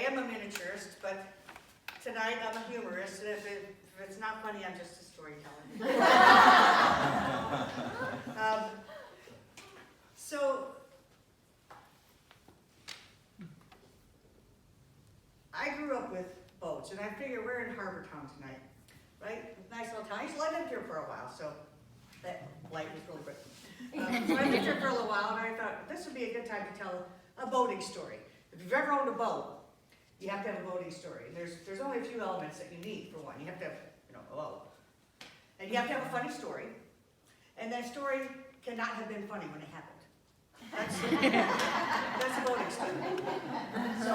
am a miniaturist, but tonight I'm a humorist, and if it's not funny, I'm just a storyteller. So, I grew up with boats, and I figure we're in Harbor Town tonight, right? Nice little town. I used to live here for a while, so that light was really quick. So I lived here for a little while, and I thought this would be a good time to tell a boating story. If you've ever owned a boat, you have to have a boating story. There's only a few elements that you need for one. You have to have, a boat. And you have to have a funny story. And that story cannot have been funny when it happened. That's a boating story. So,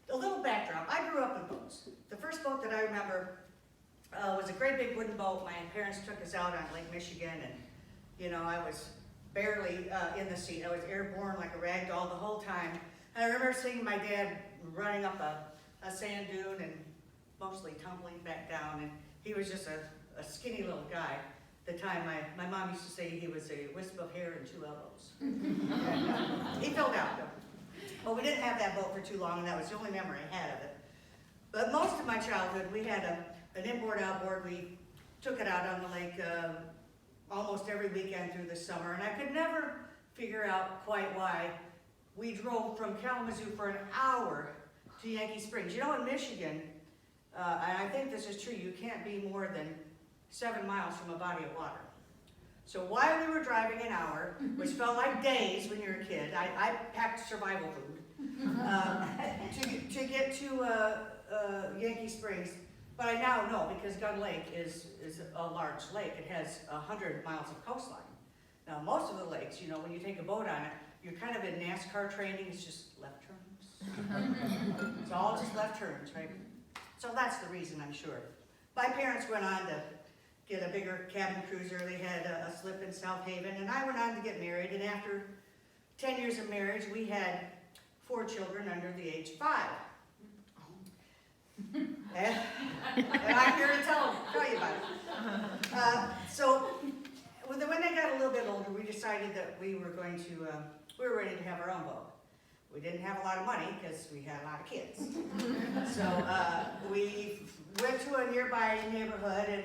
a little backdrop. I grew up with boats. The first boat that I remember was a great big wooden boat. My parents took us out on Lake Michigan, and I was barely in the seat. I was airborne like a rag doll the whole time. And I remember seeing my dad running up a sand dune and mostly tumbling back down, and he was just a skinny little guy. At the time, my mom used to say he was a wisp of hair and 2 elbows. And, he fell down, though. Well, we didn't have that boat for too long, and that was the only memory I had of it. But most of my childhood, we had an inboard outboard. We took it out on the lake almost every weekend through the summer, and I could never figure out quite why we drove from Kalamazoo for an hour to Yankee Springs. In Michigan, and I think this is true, you can't be more than 7 miles from a body of water. So while we were driving an hour, which felt like days when you're a kid, I packed survival food to get to Yankee Springs. But I now know, because Gun Lake is a large lake. It has 100 miles of coastline. Now, most of the lakes, when you take a boat on it, you're kind of in NASCAR training. It's just left turns. It's all just left turns, right? So that's the reason, I'm sure. My parents went on to get a bigger cabin cruiser. They had a slip in South Haven, and I went on to get married. And after 10 years of marriage, we had 4 children under the age of 5. And I'm here to tell you about it. So when they got a little bit older, we decided that we were ready to have our own boat. We didn't have a lot of money because we had a lot of kids. So we went to a nearby neighborhood, and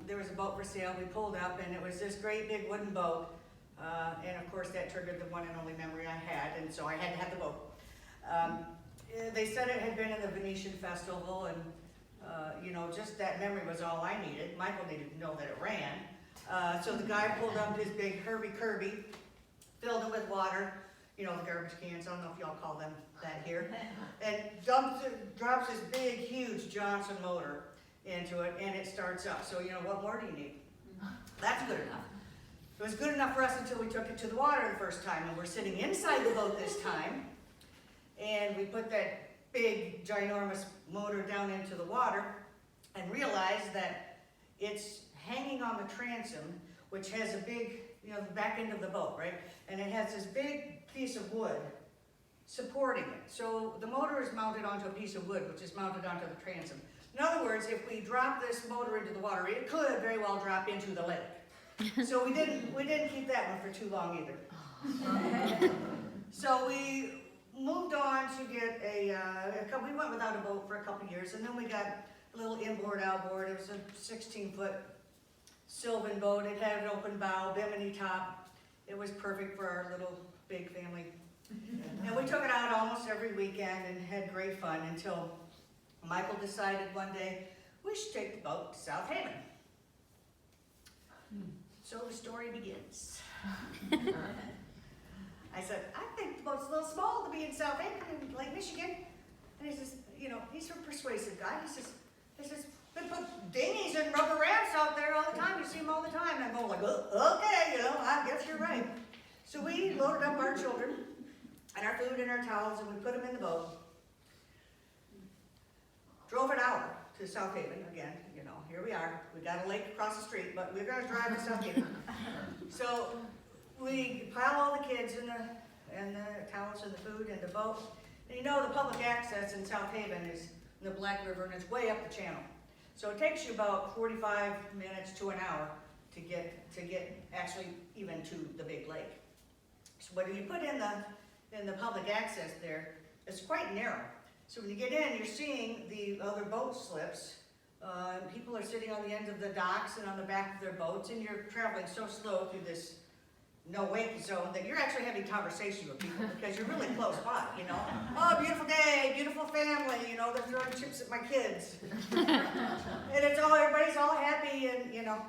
there was a boat for sale. We pulled up, and it was this great big wooden boat. And of course that triggered the one and only memory I had, and so I had to have the boat. They said it had been in the Venetian Festival, and just that memory was all I needed. Michael needed to know that it ran. So the guy pulled up his big Herbie Kirby, filled it with water, the garbage cans, I don't know if y'all call them that here, and drops this big, huge Johnson motor into it, and it starts up. So, what more do you need? That's good enough. It was good enough for us until we took it to the water the first time, and we're sitting inside the boat this time. And we put that big, ginormous motor down into the water and realized that it's hanging on the transom, which has a big, the back end of the boat, right? And it has this big piece of wood supporting it. So the motor is mounted onto a piece of wood, which is mounted onto the transom. In other words, if we drop this motor into the water, it could very well drop into the lake. So we didn't keep that one for too long either. So we moved on to get we went without a boat for a couple years, and then we got a little inboard outboard. It was a 16-foot Sylvan boat. It had an open bow, bimini top. It was perfect for our little big family. And we took it out almost every weekend and had great fun until Michael decided one day we should take the boat to South Haven. So the story begins. I said, I think the boat's a little small to be in South Haven in Lake Michigan. And he says, he's a persuasive guy. He says, they put dinghies and rubber rafts out there all the time. You see them all the time. And I'm going like, okay, I guess you're right. So we loaded up our children and our food and our towels, and we put them in the boat. Drove an hour to South Haven again. Here we are. We got a lake across the street, but we're going to drive to South Haven. So we pile all the kids and the towels and the food in the boat. And the public access in South Haven is in the Black River, and it's way up the channel. So it takes you about 45 minutes to an hour to get actually even to the big lake. So what do you put in in the public access there, it's quite narrow. So when you get in, you're seeing the other boat slips. People are sitting on the ends of the docks and on the back of their boats, and you're traveling so slow through this no-wake zone that you're actually having conversation with people because you're really close by, you know. Oh, beautiful day, beautiful family, you know, they're throwing chips at my kids. And it's all, everybody's all happy, and, you know.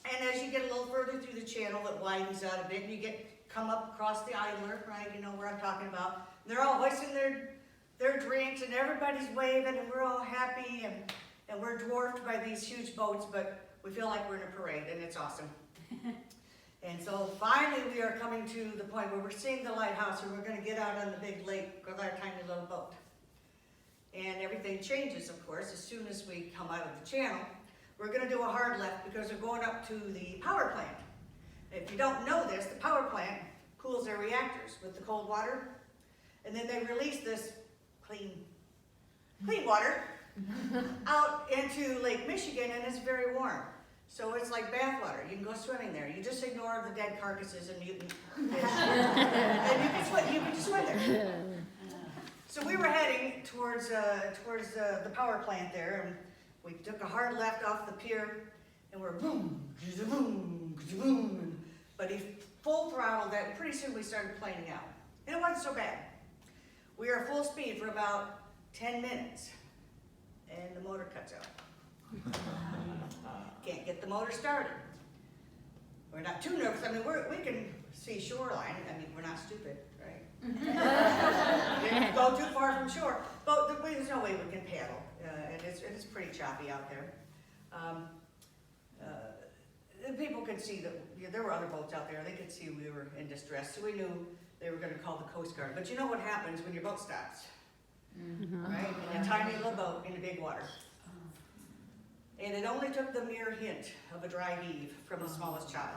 And as you get a little further through the channel, it widens out a bit, and you come up across the idler, right, you know where I'm talking about. And they're all hoisting their drinks, and everybody's waving, and we're all happy, and we're dwarfed by these huge boats, but we feel like we're in a parade, and it's awesome. And so finally we are coming to the point where we're seeing the lighthouse, and we're going to get out on the big lake with our tiny little boat. And everything changes, of course, as soon as we come out of the channel. We're going to do a hard left because we're going up to the power plant. If you don't know this, the power plant cools their reactors with the cold water, and then they release this clean water out into Lake Michigan, and it's very warm. So it's like bath water. You can go swimming there. You just ignore the dead carcasses and mutant fish. And you can just swim there. So we were heading towards the power plant there, and we took a hard left off the pier, and we're boom, boom, boom. But he full throttled that. Pretty soon we started planing out. And it wasn't so bad. We were full speed for about 10 minutes, and the motor cuts out. Can't get the motor started. We're not too nervous. I mean, we can see shoreline. I mean, we're not stupid, right? We didn't go too far from shore. But there's no way we can paddle. And it's pretty choppy out there. People could see that there were other boats out there. They could see we were in distress. So we knew they were going to call the Coast Guard. But you know what happens when your boat stops? Right? In a tiny little boat in the big water. And it only took the mere hint of a dry heave from the smallest child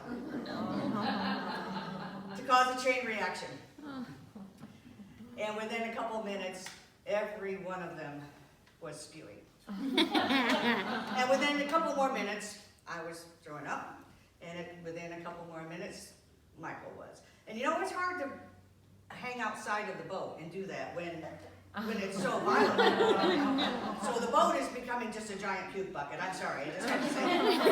to cause a chain reaction. And within a couple minutes, every one of them was spewing. And within a couple more minutes, I was throwing up. And within a couple more minutes, Michael was. And you know, it's hard to hang outside of the boat and do that when it's so violent. So the boat is becoming just a giant puke bucket. I'm sorry, I just have to say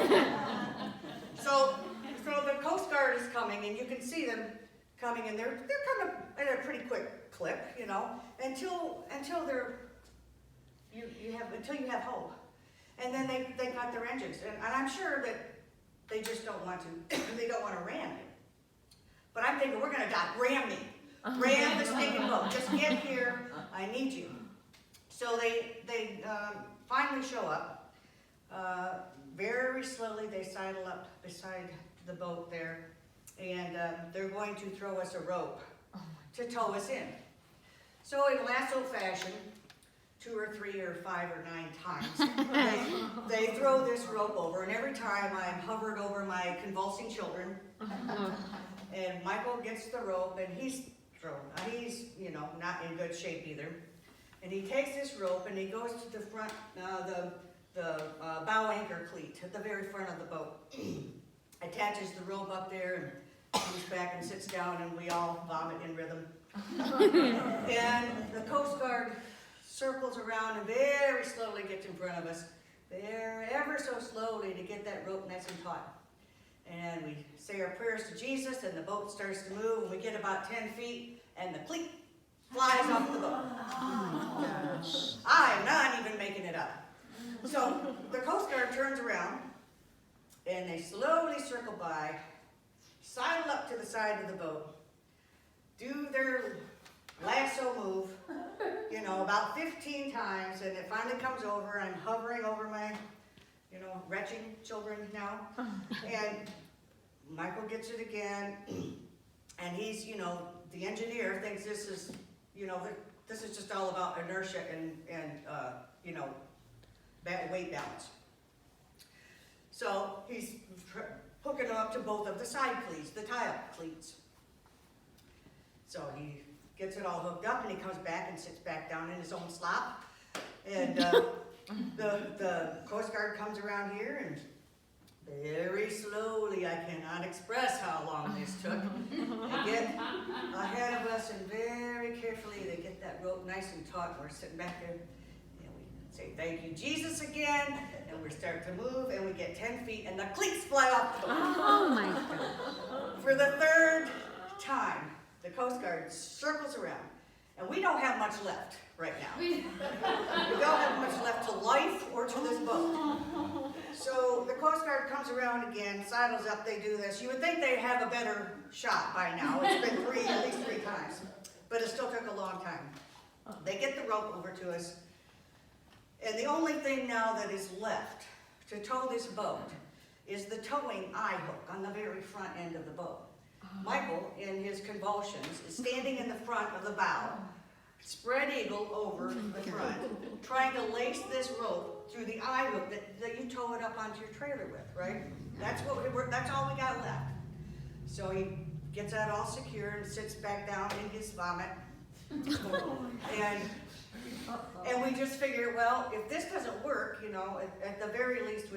that. So the Coast Guard is coming, and you can see them coming, and they're coming at a pretty quick clip, you know, until you have hope. And then they cut their engines, and I'm sure that they just don't want to. They don't want to ram me. But I'm thinking, we're gonna die. Ram me. Ram the stinking boat. Just get here. I need you. So they finally show up. Very slowly they sidle up beside the boat there, and they're going to throw us a rope to tow us in. So in lasso fashion, 2 or 3 or 5 or 9 times, they throw this rope over, and every time I'm hovered over my convulsing children, and Michael gets the rope, and he's you know, not in good shape either. And he takes this rope and he goes to the front, the bow anchor cleat at the very front of the boat. Attaches the rope up there and comes back and sits down, and we all vomit in rhythm. And the Coast Guard circles around and very slowly gets in front of us, ever so slowly, to get that rope nice and taut. And we say our prayers to Jesus, and the boat starts to move, and we get about 10 feet, and the cleat flies off the boat. Oh my gosh. I'm not even making it up. So the Coast Guard turns around, and they slowly circle by, sidle up to the side of the boat, do their lasso move, you know, about 15 times, and it finally comes over. I'm hovering over my, you know, retching children now, and Michael gets it again, and he's, you know, the engineer thinks this is, you know, this is just all about inertia and you know, weight balance. So he's hooking up to both of the side cleats, the tie-up cleats. So he gets it all hooked up, and he comes back and sits back down in his own slop, and the Coast Guard comes around here, and very slowly, I cannot express how long this took, to get ahead of us, and very that rope nice and taut, and we're sitting back there, and we say, thank you, Jesus, again, and we start to move, and we get 10 feet, and the cleats fly off the boat. Oh my God. For the third time, the Coast Guard circles around, and we don't have much left right now. We don't have much left to life or to this boat. So the Coast Guard comes around again, sidles up, they do this. You would think they'd have a better shot by now. It's been at least three times, but it still took a long time. They get the rope over to us, and the only thing now that is left to tow this boat is the towing eye hook on the very front end of the boat. Michael, in his convulsions, is standing in the front of the bow, spread eagle over the front, trying to lace this rope through the eye hook that you tow it up onto your trailer with, right? That's all we got left. So he gets that all secure and sits back down in his vomit. And we just figure, well, if this doesn't work, you know, at the very least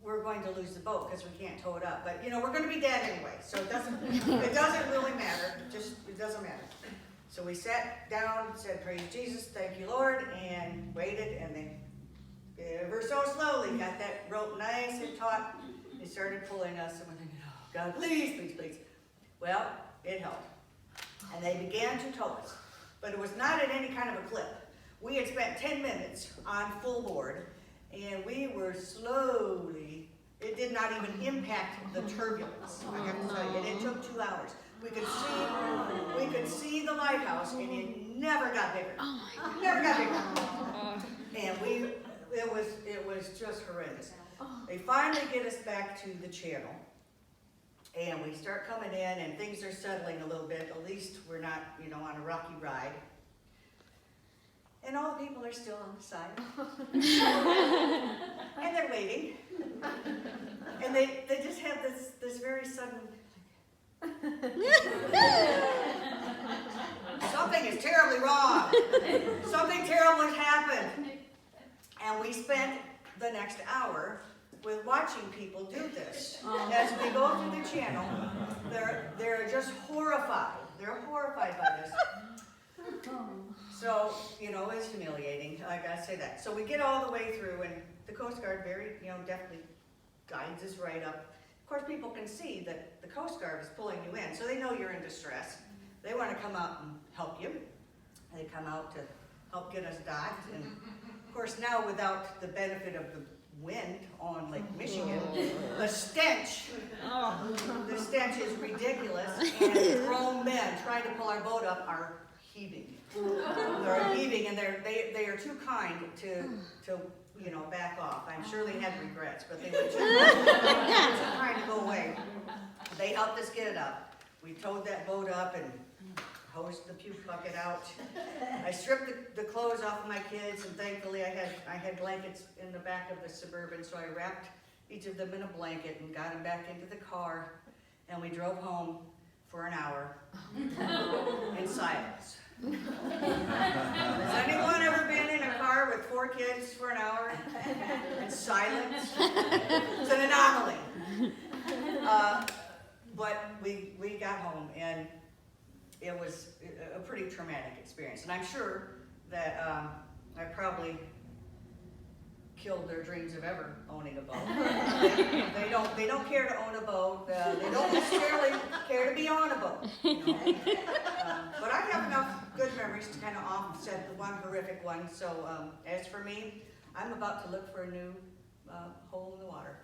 we're going to lose the boat because we can't tow it up. But you know, we're going to be dead anyway, so it doesn't really matter. It doesn't matter. So we sat down, said, praise Jesus, thank you, Lord, and waited, and then ever so slowly got that rope nice and taut. They started pulling us, and we're thinking, oh, God, please, please, please. Well, it helped. And they began to tow us. But it was not at any kind of a clip. We had spent 10 minutes on full board, and we were slowly, it did not even impact the turbulence, I have to tell you, and it took 2 hours. We could see the lighthouse, and it never got bigger. Never got bigger. And it was just horrendous. They finally get us back to the channel, and we start coming in, and things are settling a little bit. At least we're not, you know, on a rocky ride. And all the people are still on the side. And they're waiting. And they just have this very sudden, something is terribly wrong. Something terrible has happened. And we spent the next hour with watching people do this. As we go through the channel, they're just horrified. They're horrified by this. So, you know, it's humiliating. I gotta say that. So we get all the way through, and the Coast Guard very, you know, definitely guides us right up. Of course, people can see that the Coast Guard is pulling you in, so they know you're in distress. They want to come out and help you. They come out to help get us docked, and of course now without the benefit of the wind on Lake Michigan, the stench is ridiculous, and grown men trying to pull our boat up are heaving. They're heaving, and they are too kind to you know, back off. I'm sure they had regrets, but they were too kind to go away. They helped us get it up. We towed that boat up and hosed the puke bucket out. I stripped the clothes off of my kids, and thankfully I had blankets in the back of the Suburban, so I wrapped each of them in a blanket and got them back into the car, and we drove home for an hour in silence. Has anyone ever been in a car with 4 kids for an hour in silence? It's an anomaly. But we got home, and it was a pretty traumatic experience. And I'm sure that I probably killed their dreams of ever owning a boat. They don't care to own a boat. They don't necessarily care to be on a boat. You know? But I have enough good memories to kind of offset the one horrific one. So as for me, I'm about to look for a new hole in the water.